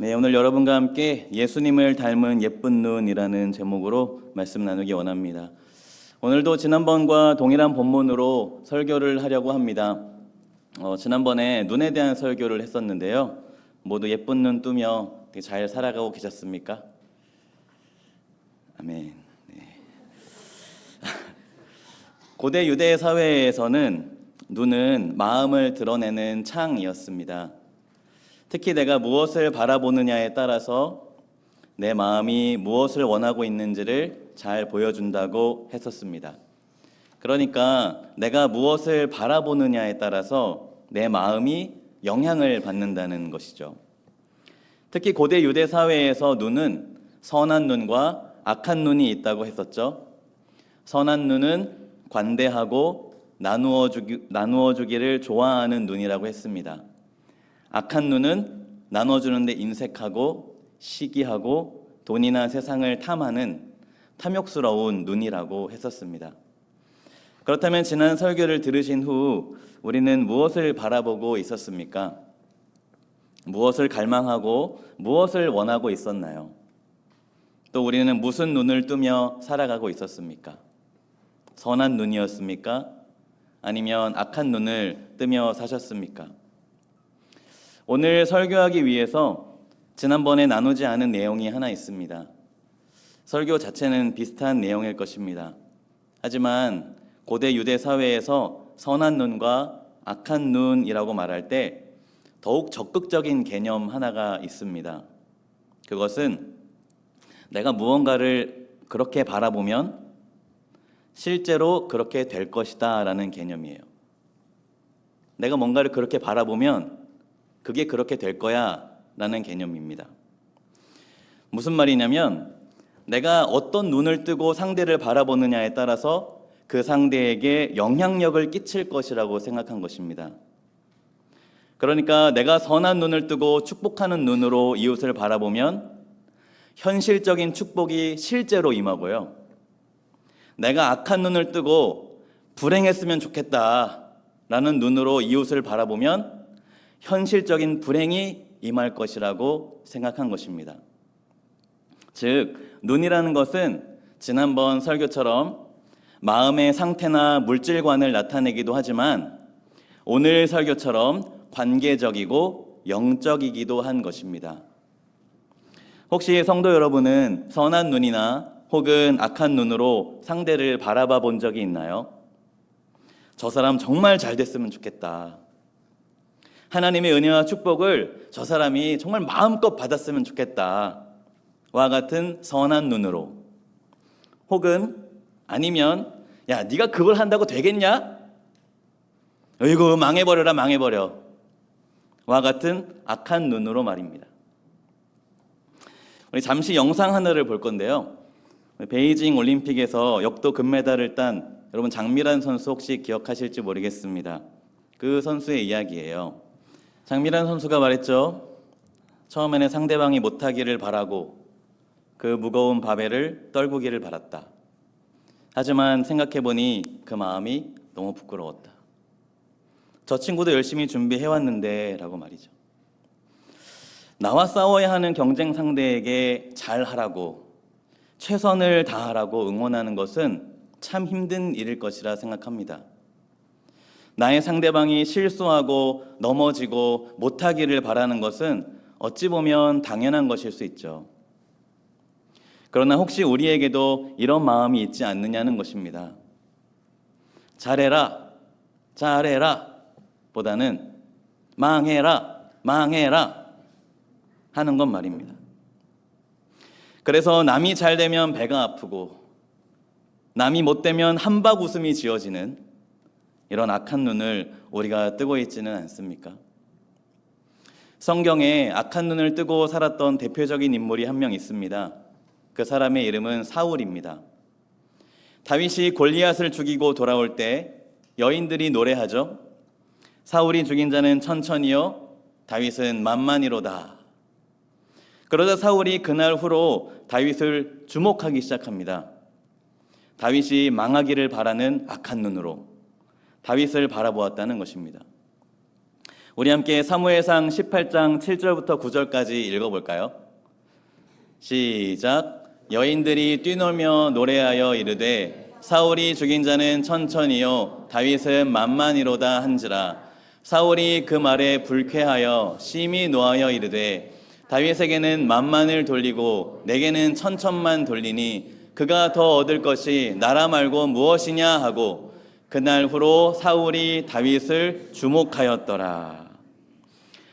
네, 오늘 여러분과 함께 예수님을 닮은 예쁜 눈이라는 제목으로 말씀 나누기 원합니다. 오늘도 지난번과 동일한 본문으로 설교를 하려고 합니다. 지난번에 눈에 대한 설교를 했었는데요. 모두 예쁜 눈 뜨며 잘 살아가고 계셨습니까? 아멘. 네. 고대 유대 사회에서는 눈은 마음을 드러내는 창이었습니다. 특히 내가 무엇을 바라보느냐에 따라서 내 마음이 무엇을 원하고 있는지를 잘 보여준다고 했었습니다. 그러니까 내가 무엇을 바라보느냐에 따라서 내 마음이 영향을 받는다는 것이죠. 특히 고대 유대 사회에서 눈은 선한 눈과 악한 눈이 있다고 했었죠. 선한 눈은 관대하고 나누어 주기를 좋아하는 눈이라고 했습니다. 악한 눈은 나눠주는데 인색하고 시기하고 돈이나 세상을 탐하는 탐욕스러운 눈이라고 했었습니다. 그렇다면 지난 설교를 들으신 후 우리는 무엇을 바라보고 있었습니까? 무엇을 갈망하고 무엇을 원하고 있었나요? 또 우리는 무슨 눈을 뜨며 살아가고 있었습니까? 선한 눈이었습니까? 아니면 악한 눈을 뜨며 사셨습니까? 오늘 설교하기 위해서 지난번에 나누지 않은 내용이 하나 있습니다. 설교 자체는 비슷한 내용일 것입니다. 하지만 고대 유대 사회에서 선한 눈과 악한 눈이라고 말할 때 더욱 적극적인 개념 하나가 있습니다. 그것은 내가 무언가를 그렇게 바라보면 실제로 그렇게 될 것이다 라는 개념이에요. 내가 뭔가를 그렇게 바라보면 그게 그렇게 될 거야 라는 개념입니다. 무슨 말이냐면 내가 어떤 눈을 뜨고 상대를 바라보느냐에 따라서 그 상대에게 영향력을 끼칠 것이라고 생각한 것입니다. 그러니까 내가 선한 눈을 뜨고 축복하는 눈으로 이웃을 바라보면 현실적인 축복이 실제로 임하고요. 내가 악한 눈을 뜨고 불행했으면 좋겠다 라는 눈으로 이웃을 바라보면 현실적인 불행이 임할 것이라고 생각한 것입니다. 즉, 눈이라는 것은 지난번 설교처럼 마음의 상태나 물질관을 나타내기도 하지만 오늘 설교처럼 관계적이고 영적이기도 한 것입니다. 혹시 성도 여러분은 선한 눈이나 혹은 악한 눈으로 상대를 바라봐 본 적이 있나요? 저 사람 정말 잘 됐으면 좋겠다. 하나님의 은혜와 축복을 저 사람이 정말 마음껏 받았으면 좋겠다. 와 같은 선한 눈으로. 혹은 아니면 야, 네가 그걸 한다고 되겠냐? 어이구, 망해버려라, 망해버려. 와 같은 악한 눈으로 말입니다. 우리 잠시 영상 하나를 볼 건데요. 베이징 올림픽에서 역도 금메달을 딴 여러분 장미란 선수 혹시 기억하실지 모르겠습니다. 그 선수의 이야기예요. 장미란 선수가 말했죠. 처음에는 상대방이 못하기를 바라고 그 무거운 바벨을 떨구기를 바랐다. 하지만 생각해보니 그 마음이 너무 부끄러웠다. 저 친구도 열심히 준비해왔는데 라고 말이죠. 나와 싸워야 하는 경쟁 상대에게 잘하라고 최선을 다하라고 응원하는 것은 참 힘든 일일 것이라 생각합니다. 나의 상대방이 실수하고 넘어지고 못하기를 바라는 것은 어찌 보면 당연한 것일 수 있죠. 그러나 혹시 우리에게도 이런 마음이 있지 않느냐는 것입니다. 잘해라, 잘해라 보다는 망해라, 망해라 하는 건 말입니다. 그래서 남이 잘 되면 배가 아프고 남이 못 되면 한박 웃음이 지어지는 이런 악한 눈을 우리가 뜨고 있지는 않습니까? 성경에 악한 눈을 뜨고 살았던 대표적인 인물이 한 명 있습니다. 그 사람의 이름은 사울입니다. 다윗이 골리앗을 죽이고 돌아올 때 여인들이 노래하죠. 사울이 죽인 자는 천천히요, 다윗은 만만히로다. 그러자 사울이 그날 후로 다윗을 주목하기 시작합니다. 다윗이 망하기를 바라는 악한 눈으로 다윗을 바라보았다는 것입니다. 우리 함께 사무엘상 18장 7절부터 9절까지 읽어볼까요? 시작. 여인들이 뛰놀며 노래하여 이르되 사울이 죽인 자는 천천히요 다윗은 만만이로다 한지라. 사울이 그 말에 불쾌하여 심히 노하여 이르되 다윗에게는 만만을 돌리고 내게는 천천만 돌리니 그가 더 얻을 것이 나라 말고 무엇이냐 하고 그날 후로 사울이 다윗을 주목하였더라.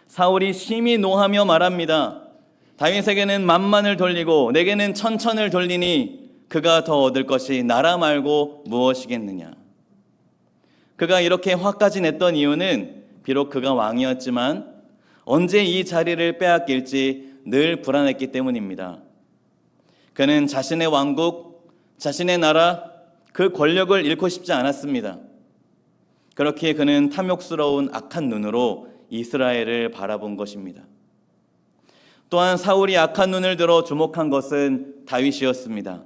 사울이 심히 노하며 말합니다. 다윗에게는 만만을 돌리고 내게는 천천을 돌리니 그가 더 얻을 것이 나라 말고 무엇이겠느냐. 그가 이렇게 화까지 냈던 이유는 비록 그가 왕이었지만 언제 이 자리를 빼앗길지 늘 불안했기 때문입니다. 그는 자신의 왕국, 자신의 나라, 그 권력을 잃고 싶지 않았습니다. 그렇기에 그는 탐욕스러운 악한 눈으로 이스라엘을 바라본 것입니다. 또한 사울이 악한 눈을 들어 주목한 것은 다윗이었습니다.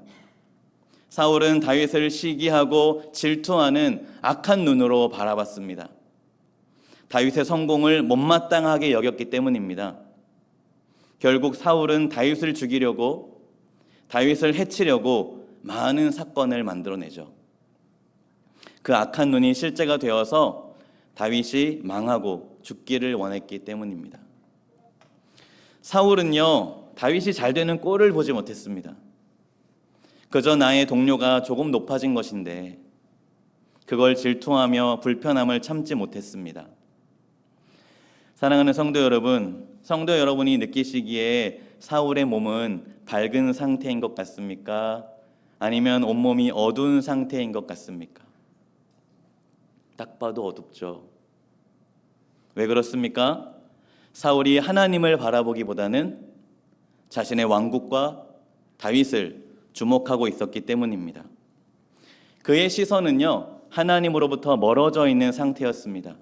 사울은 다윗을 시기하고 질투하는 악한 눈으로 바라봤습니다. 다윗의 성공을 못마땅하게 여겼기 때문입니다. 결국 사울은 다윗을 죽이려고, 다윗을 해치려고 많은 사건을 만들어내죠. 그 악한 눈이 실제가 되어서 다윗이 망하고 죽기를 원했기 때문입니다. 사울은요, 다윗이 잘 되는 꼴을 보지 못했습니다. 그저 나의 동료가 조금 높아진 것인데 그걸 질투하며 불편함을 참지 못했습니다. 사랑하는 성도 여러분, 성도 여러분이 느끼시기에 사울의 몸은 밝은 상태인 것 같습니까? 아니면 온몸이 어두운 상태인 것 같습니까? 딱 봐도 어둡죠. 왜 그렇습니까? 사울이 하나님을 바라보기보다는 자신의 왕국과 다윗을 주목하고 있었기 때문입니다. 그의 시선은요, 하나님으로부터 멀어져 있는 상태였습니다.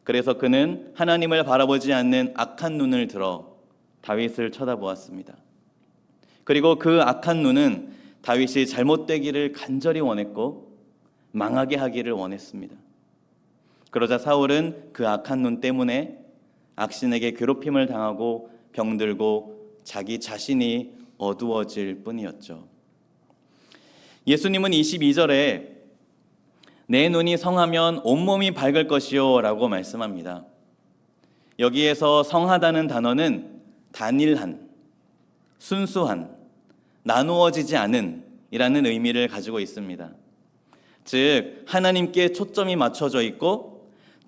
그래서 그는 하나님을 바라보지 않는 악한 눈을 들어 다윗을 쳐다보았습니다. 그리고 그 악한 눈은 다윗이 잘못되기를 간절히 원했고 망하게 하기를 원했습니다. 그러자 사울은 그 악한 눈 때문에 악신에게 괴롭힘을 당하고 병들고 자기 자신이 어두워질 뿐이었죠. 예수님은 22절에 내 눈이 성하면 온몸이 밝을 것이요 라고 말씀합니다. 여기에서 성하다는 단어는 단일한, 순수한, 나누어지지 않은 이라는 의미를 가지고 있습니다. 즉 하나님께 초점이 맞춰져 있고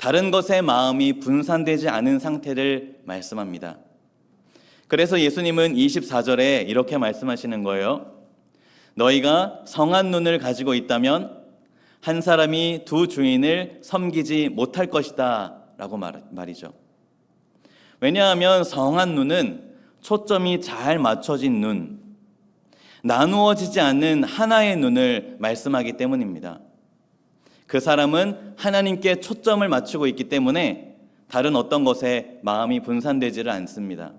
다른 것에 마음이 분산되지 않은 상태를 말씀합니다. 그래서 예수님은 24절에 이렇게 말씀하시는 거예요. 너희가 성한 눈을 가지고 있다면 한 사람이 두 주인을 섬기지 못할 것이다 라고 말이죠. 왜냐하면 성한 눈은 초점이 잘 맞춰진 눈, 나누어지지 않는 하나의 눈을 말씀하기 때문입니다. 그 사람은 하나님께 초점을 맞추고 있기 때문에 다른 어떤 것에 마음이 분산되지를 않습니다.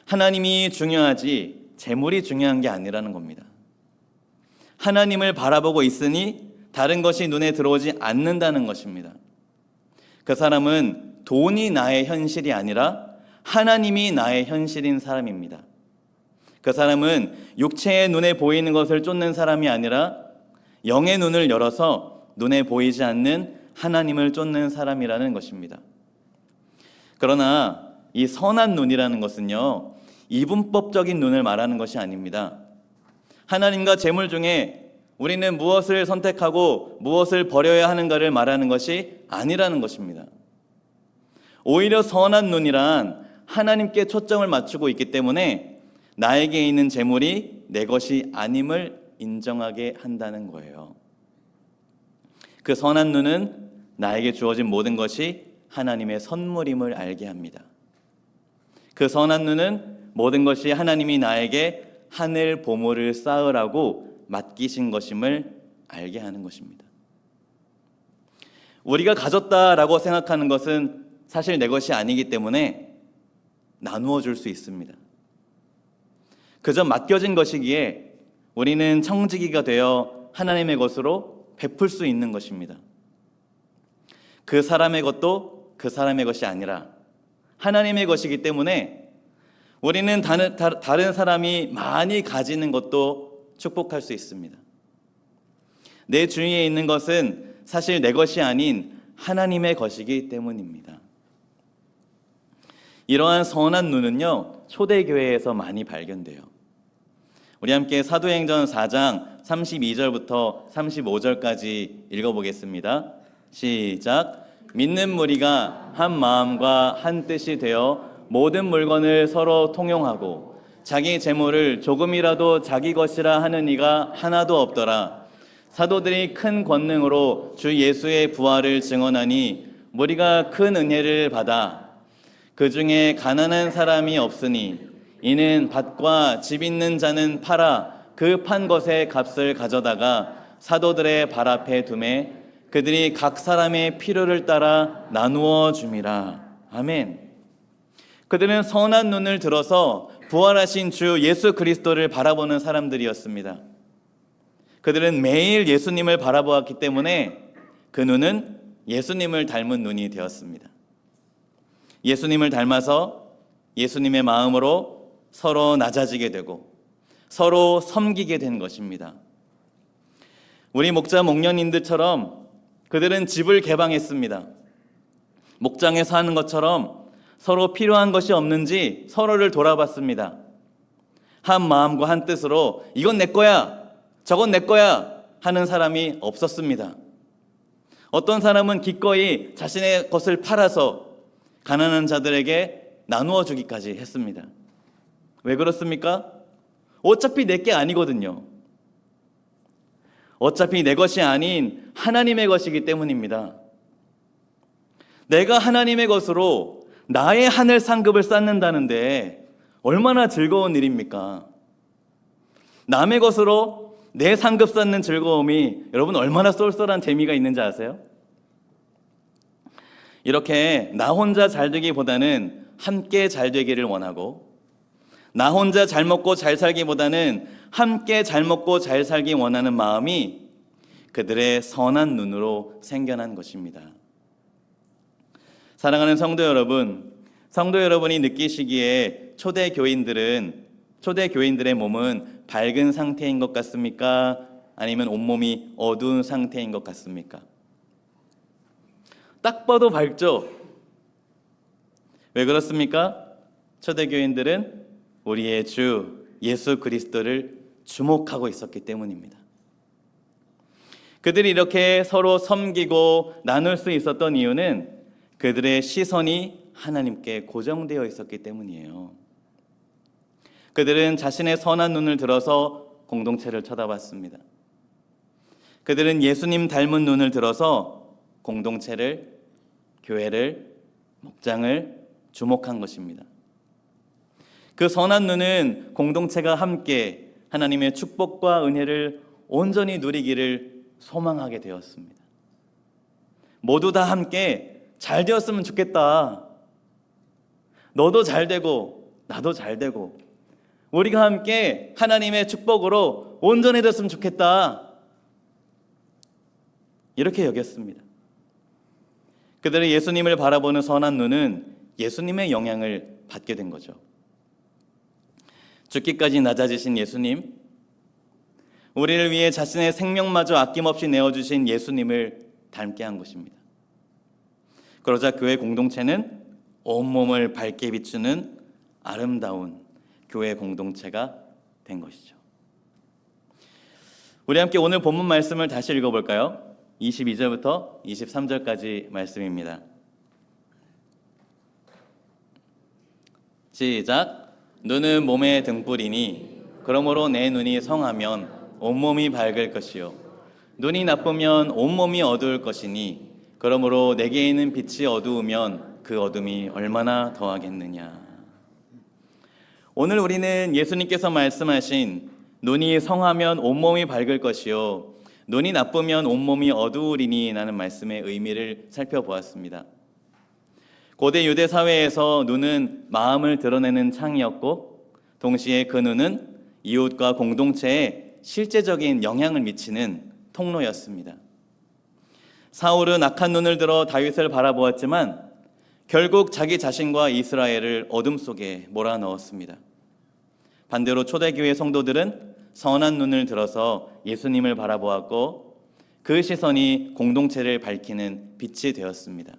하나님이 중요하지 재물이 중요한 게 아니라는 겁니다. 하나님을 바라보고 있으니 다른 것이 눈에 들어오지 않는다는 것입니다. 그 사람은 돈이 나의 현실이 아니라 하나님이 나의 현실인 사람입니다. 그 사람은 육체의 눈에 보이는 것을 쫓는 사람이 아니라 영의 눈을 열어서 눈에 보이지 않는 하나님을 쫓는 사람이라는 것입니다. 그러나 이 선한 눈이라는 것은요, 이분법적인 눈을 말하는 것이 아닙니다. 하나님과 재물 중에 우리는 무엇을 선택하고 무엇을 버려야 하는가를 말하는 것이 아니라는 것입니다. 오히려 선한 눈이란 하나님께 초점을 맞추고 있기 때문에 나에게 있는 재물이 내 것이 아님을 인정하게 한다는 거예요. 그 선한 눈은 나에게 주어진 모든 것이 하나님의 선물임을 알게 합니다. 그 선한 눈은 모든 것이 하나님이 나에게 하늘 보물을 쌓으라고 맡기신 것임을 알게 하는 것입니다. 우리가 가졌다라고 생각하는 것은 사실 내 것이 아니기 때문에 나누어 줄 수 있습니다. 그저 맡겨진 것이기에 우리는 청지기가 되어 하나님의 것으로 베풀 수 있는 것입니다. 그 사람의 것도 그 사람의 것이 아니라 하나님의 것이기 때문에 우리는 다른 사람이 많이 가지는 것도 축복할 수 있습니다. 내 주위에 있는 것은 사실 내 것이 아닌 하나님의 것이기 때문입니다. 이러한 선한 눈은요, 초대교회에서 많이 발견돼요. 우리 함께 사도행전 4장 32절부터 35절까지 읽어보겠습니다. 시작. 믿는 무리가 한 마음과 한 뜻이 되어 모든 물건을 서로 통용하고 자기 재물을 조금이라도 자기 것이라 하는 이가 하나도 없더라. 사도들이 큰 권능으로 주 예수의 부활을 증언하니 무리가 큰 은혜를 받아 그 중에 가난한 사람이 없으니 이는 밭과 집 있는 자는 팔아 그 판 것의 값을 가져다가 사도들의 발 앞에 두매 그들이 각 사람의 필요를 따라 나누어 줌이라. 아멘. 그들은 선한 눈을 들어서 부활하신 주 예수 그리스도를 바라보는 사람들이었습니다. 그들은 매일 예수님을 바라보았기 때문에 그 눈은 예수님을 닮은 눈이 되었습니다. 예수님을 닮아서 예수님의 마음으로 서로 낮아지게 되고 서로 섬기게 된 것입니다. 우리 목자 목련인들처럼 그들은 집을 개방했습니다. 목장에서 하는 것처럼 서로 필요한 것이 없는지 서로를 돌아봤습니다. 한 마음과 한 뜻으로 이건 내 거야, 저건 내 거야 하는 사람이 없었습니다. 어떤 사람은 기꺼이 자신의 것을 팔아서 가난한 자들에게 나누어 주기까지 했습니다. 왜 그렇습니까? 어차피 내 게 아니거든요. 어차피 내 것이 아닌 하나님의 것이기 때문입니다. 내가 하나님의 것으로 나의 하늘 상급을 쌓는다는데 얼마나 즐거운 일입니까? 남의 것으로 내 상급 쌓는 즐거움이 여러분 얼마나 쏠쏠한 재미가 있는지 아세요? 이렇게 나 혼자 잘 되기보다는 함께 잘 되기를 원하고 나 혼자 잘 먹고 잘 살기보다는 함께 잘 먹고 잘 살기 원하는 마음이 그들의 선한 눈으로 생겨난 것입니다. 사랑하는 성도 여러분이 느끼시기에 초대교인들의 몸은 밝은 상태인 것 같습니까? 아니면 온몸이 어두운 상태인 것 같습니까? 딱 봐도 밝죠? 왜 그렇습니까? 초대교인들은 우리의 주 예수 그리스도를 주목하고 있었기 때문입니다. 그들이 이렇게 서로 섬기고 나눌 수 있었던 이유는 그들의 시선이 하나님께 고정되어 있었기 때문이에요. 그들은 자신의 선한 눈을 들어서 공동체를 쳐다봤습니다. 그들은 예수님 닮은 눈을 들어서 공동체를, 교회를, 목장을 주목한 것입니다. 그 선한 눈은 공동체가 함께 하나님의 축복과 은혜를 온전히 누리기를 소망하게 되었습니다. 모두 다 함께 잘 되었으면 좋겠다. 너도 잘 되고 나도 잘 되고 우리가 함께 하나님의 축복으로 온전해졌으면 좋겠다. 이렇게 여겼습니다. 그들의 예수님을 바라보는 선한 눈은 예수님의 영향을 받게 된 거죠. 죽기까지 낮아지신 예수님, 우리를 위해 자신의 생명마저 아낌없이 내어주신 예수님을 닮게 한 것입니다. 그러자 교회 공동체는 온몸을 밝게 비추는 아름다운 교회 공동체가 된 것이죠. 우리 함께 오늘 본문 말씀을 다시 읽어볼까요? 22절부터 23절까지 말씀입니다. 시작. 눈은 몸의 등불이니 그러므로 내 눈이 성하면 온몸이 밝을 것이요 눈이 나쁘면 온몸이 어두울 것이니 그러므로 내게 있는 빛이 어두우면 그 어둠이 얼마나 더하겠느냐. 오늘 우리는 예수님께서 말씀하신 눈이 성하면 온몸이 밝을 것이요 눈이 나쁘면 온몸이 어두우리니 라는 말씀의 의미를 살펴보았습니다. 고대 유대 사회에서 눈은 마음을 드러내는 창이었고 동시에 그 눈은 이웃과 공동체에 실제적인 영향을 미치는 통로였습니다. 사울은 악한 눈을 들어 다윗을 바라보았지만 결국 자기 자신과 이스라엘을 어둠 속에 몰아넣었습니다. 반대로 초대교회 성도들은 선한 눈을 들어서 예수님을 바라보았고 그 시선이 공동체를 밝히는 빛이 되었습니다.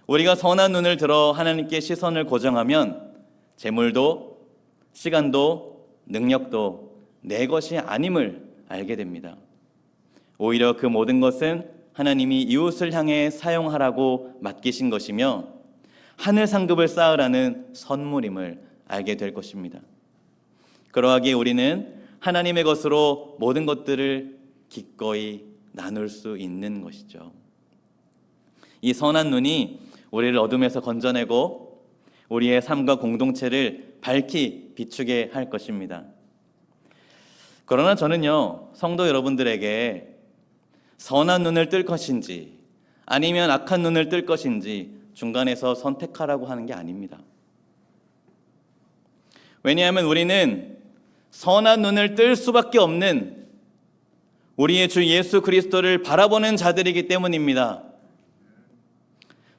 우리가 선한 눈을 들어 하나님께 시선을 고정하면 재물도 시간도 능력도 내 것이 아님을 알게 됩니다. 오히려 그 모든 것은 하나님이 이웃을 향해 사용하라고 맡기신 것이며 하늘 상급을 쌓으라는 선물임을 알게 될 것입니다. 그러하기에 우리는 하나님의 것으로 모든 것들을 기꺼이 나눌 수 있는 것이죠. 이 선한 눈이 우리를 어둠에서 건져내고 우리의 삶과 공동체를 밝히 비추게 할 것입니다. 그러나 저는요, 성도 여러분들에게 선한 눈을 뜰 것인지 아니면 악한 눈을 뜰 것인지 중간에서 선택하라고 하는 게 아닙니다. 왜냐하면 우리는 선한 눈을 뜰 수밖에 없는 우리의 주 예수 그리스도를 바라보는 자들이기 때문입니다.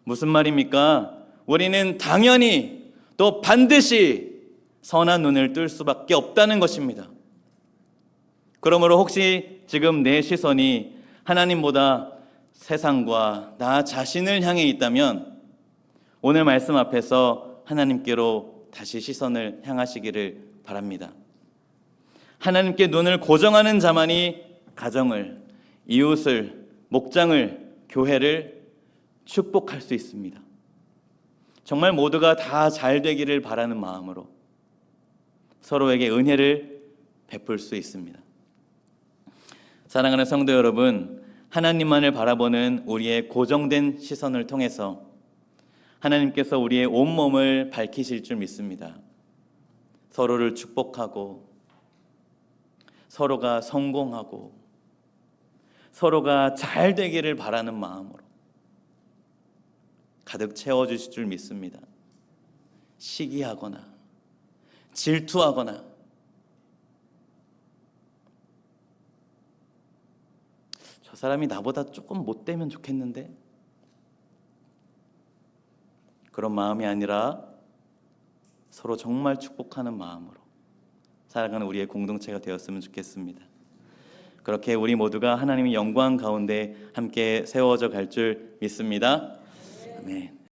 무슨 말입니까? 우리는 당연히 또 반드시 선한 눈을 뜰 수밖에 없다는 것입니다. 그러므로 혹시 지금 내 시선이 하나님보다 세상과 나 자신을 향해 있다면 오늘 말씀 앞에서 하나님께로 다시 시선을 향하시기를 바랍니다. 하나님께 눈을 고정하는 자만이 가정을, 이웃을, 목장을, 교회를 축복할 수 있습니다. 정말 모두가 다 잘 되기를 바라는 마음으로 서로에게 은혜를 베풀 수 있습니다. 사랑하는 성도 여러분, 하나님만을 바라보는 우리의 고정된 시선을 통해서 하나님께서 우리의 온몸을 밝히실 줄 믿습니다. 서로를 축복하고 서로가 성공하고 서로가 잘 되기를 바라는 마음으로 가득 채워주실 줄 믿습니다. 시기하거나 질투하거나 저 사람이 나보다 조금 못되면 좋겠는데 그런 마음이 아니라 서로 정말 축복하는 마음으로 살아가는 우리의 공동체가 되었으면 좋겠습니다. 그렇게 우리 모두가 하나님의 영광 가운데 함께 세워져 갈 줄 믿습니다. 아멘.